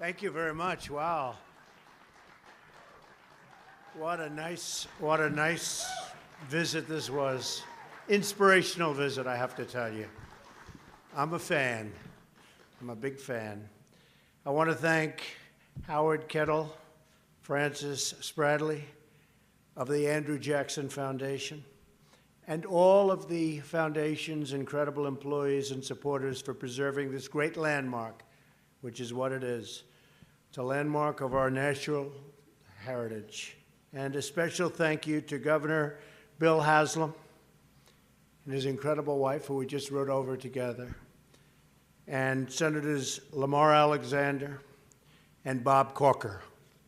Thank you very much. Wow. What a nice visit this was. Inspirational visit, I have to tell you. I'm a fan. I'm a big fan. I want to thank Howard Kettle, Francis Spradley of the Andrew Jackson Foundation, and all of the foundation's incredible employees and supporters for preserving this great landmark, which is what it is. It's a landmark of our natural heritage. And a special thank you to Governor Bill Haslam and his incredible wife, who we just rode over together, and Senators Lamar Alexander and Bob Corker,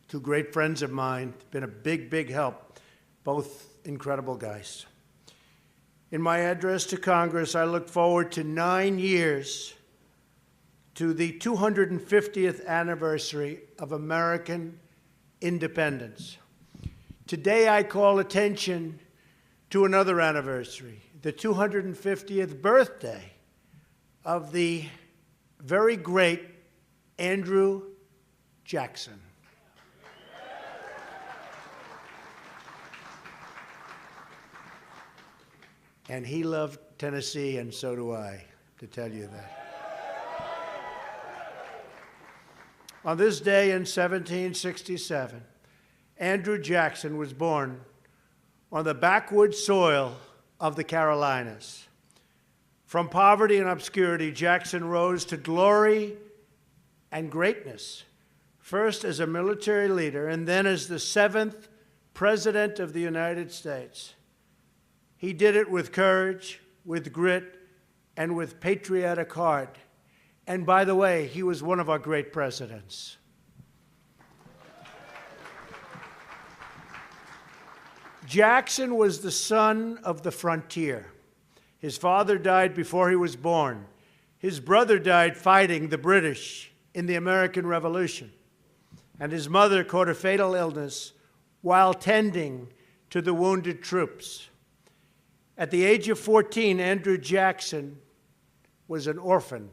two great friends of mine, been a big, big help, both incredible guys. In my address to Congress, I look forward to 9 years to the 250th anniversary of American independence. Today, I call attention to another anniversary, the 250th birthday of the very great Andrew Jackson. And he loved Tennessee, and so do I, to tell you that. On this day in 1767, Andrew Jackson was born on the backwoods soil of the Carolinas. From poverty and obscurity, Jackson rose to glory and greatness, first as a military leader and then as the 7th President of the United States. He did it with courage, with grit, and with patriotic heart. And by the way, he was one of our great presidents. Jackson was the son of the frontier. His father died before he was born. His brother died fighting the British in the American Revolution. And his mother caught a fatal illness while tending to the wounded troops. At the age of 14, Andrew Jackson was an orphan.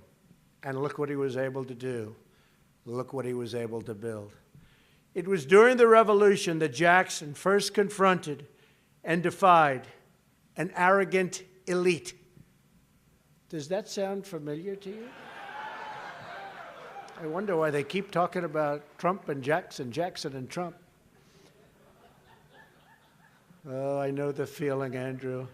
And look what he was able to do. Look what he was able to build. It was during the Revolution that Jackson first confronted and defied an arrogant elite. Does that sound familiar to you? I wonder why they keep talking about Trump and Jackson, Jackson and Trump. Oh, I know the feeling, Andrew.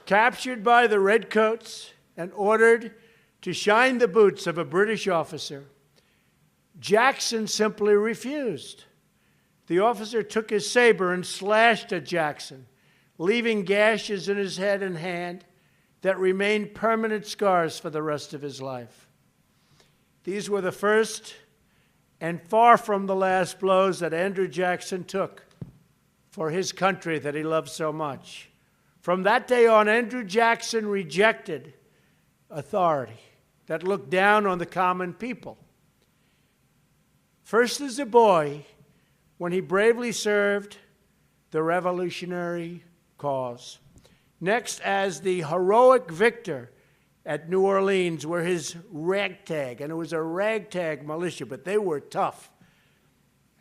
Captured by the Redcoats and ordered to shine the boots of a British officer, Jackson simply refused. The officer took his saber and slashed at Jackson, leaving gashes in his head and hand that remained permanent scars for the rest of his life. These were the first and far from the last blows that Andrew Jackson took for his country that he loved so much. From that day on, Andrew Jackson rejected authority that looked down on the common people. First as a boy, when he bravely served the revolutionary cause. Next as the heroic victor at New Orleans, where his ragtag, and it was a ragtag militia, but they were tough.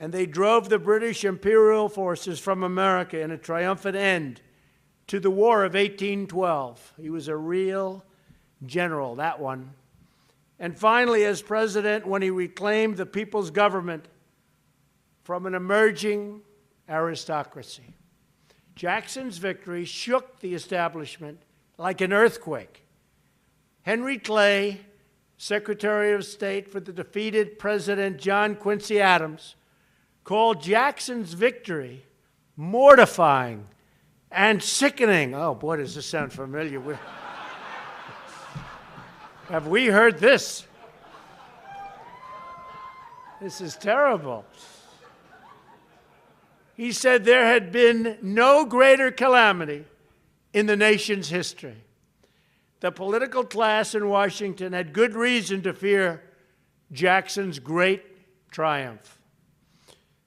And they drove the British imperial forces from America in a triumphant end to the War of 1812. He was a real general, that one. And finally, as president, when he reclaimed the people's government from an emerging aristocracy. Jackson's victory shook the establishment like an earthquake. Henry Clay, Secretary of State for the defeated President John Quincy Adams, called Jackson's victory mortifying and sickening. Oh, boy, does this sound familiar. Have we heard this? This is terrible. He said there had been no greater calamity in the nation's history. The political class in Washington had good reason to fear Jackson's great triumph.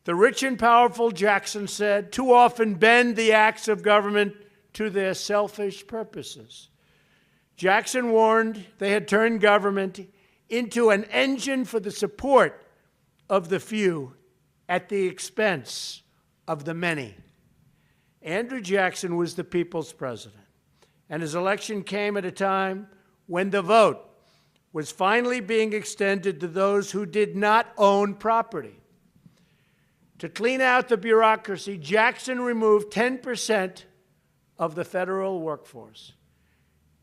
The rich and powerful, Jackson said, too often bend the acts of government to their selfish purposes. Jackson warned they had turned government into an engine for the support of the few at the expense of the many. Andrew Jackson was the people's president, and his election came at a time when the vote was finally being extended to those who did not own property. To clean out the bureaucracy, Jackson removed 10% of the federal workforce.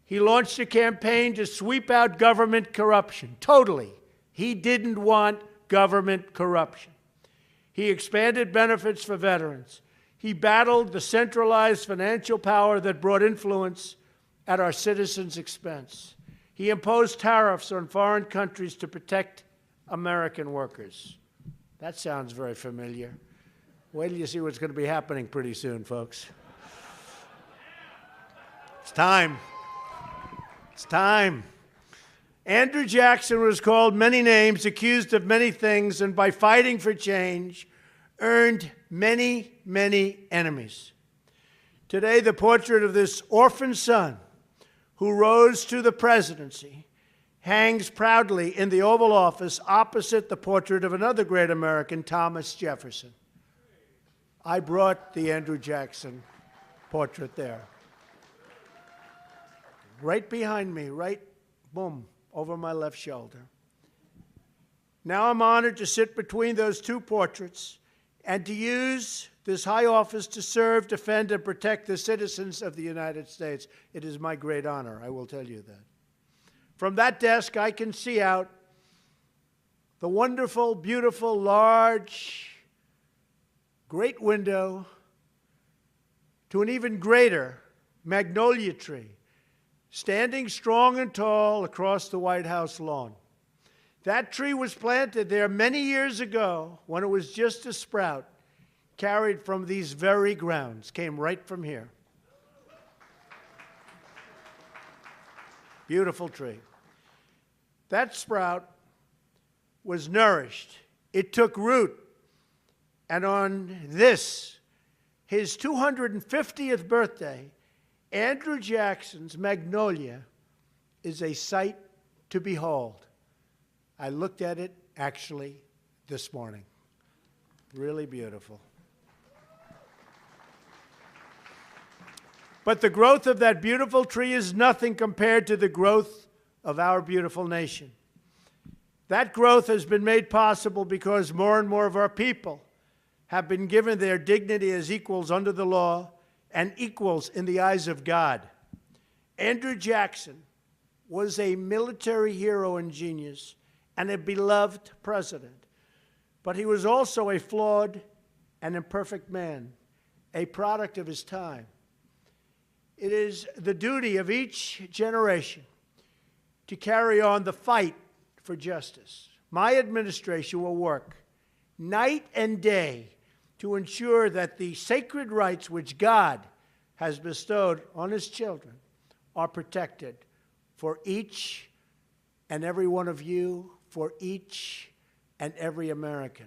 He launched a campaign to sweep out government corruption, totally. He didn't want government corruption. He expanded benefits for veterans. He battled the centralized financial power that brought influence at our citizens' expense. He imposed tariffs on foreign countries to protect American workers. That sounds very familiar. Wait till you see what's going to be happening pretty soon, folks. It's time. It's time. Andrew Jackson was called many names, accused of many things, and by fighting for change, earned many, many enemies. Today, the portrait of this orphan son who rose to the presidency hangs proudly in the Oval Office opposite the portrait of another great American, Thomas Jefferson. I brought the Andrew Jackson portrait there. Right behind me, right, boom, over my left shoulder. Now I'm honored to sit between those two portraits and to use this high office to serve, defend, and protect the citizens of the United States. It is my great honor, I will tell you that. From that desk, I can see out the wonderful, beautiful, large, great window to an even greater magnolia tree, standing strong and tall across the White House lawn. That tree was planted there many years ago when it was just a sprout, carried from these very grounds, came right from here. Beautiful tree. That sprout was nourished. It took root. And on this, his 250th birthday, Andrew Jackson's magnolia is a sight to behold. I looked at it actually this morning. Really beautiful. But the growth of that beautiful tree is nothing compared to the growth of our beautiful nation. That growth has been made possible because more and more of our people have been given their dignity as equals under the law and equals in the eyes of God. Andrew Jackson was a military hero and genius and a beloved president. But he was also a flawed and imperfect man, a product of his time. It is the duty of each generation to carry on the fight for justice. My administration will work night and day to ensure that the sacred rights which God has bestowed on his children are protected for each and every one of you, for each and every American.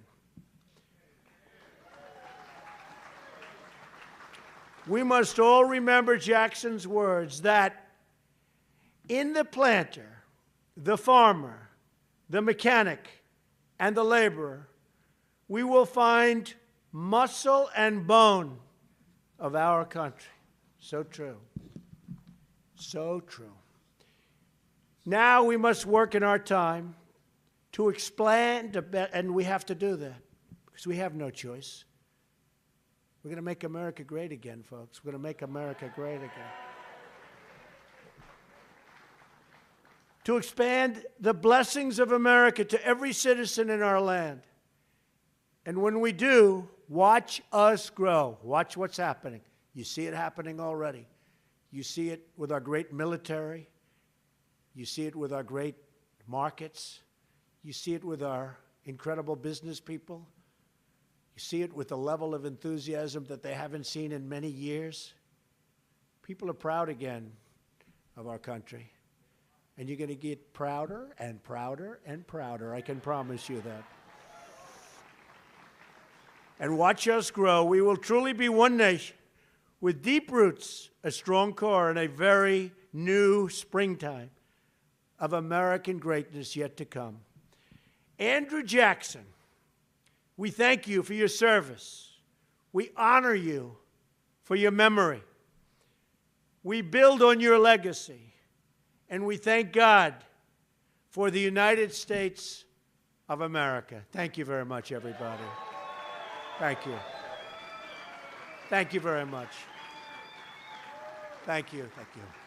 We must all remember Jackson's words that in the planter, the farmer, the mechanic, and the laborer, we will find muscle and bone of our country. So true. So true. Now we must work in our time to expand, and we have to do that because we have no choice. We're going to make America great again, folks. We're going to make America great again. To expand the blessings of America to every citizen in our land. And when we do, watch us grow. Watch what's happening. You see it happening already. You see it with our great military. You see it with our great markets. You see it with our incredible business people. You see it with the level of enthusiasm that they haven't seen in many years. People are proud again of our country. And you're going to get prouder and prouder and prouder. I can promise you that. And watch us grow. We will truly be one nation with deep roots, a strong core, and a very new springtime. of American greatness yet to come. Andrew Jackson, we thank you for your service. We honor you for your memory. We build on your legacy, and we thank God for the United States of America. Thank you very much, everybody. Thank you. Thank you very much. Thank you. Thank you.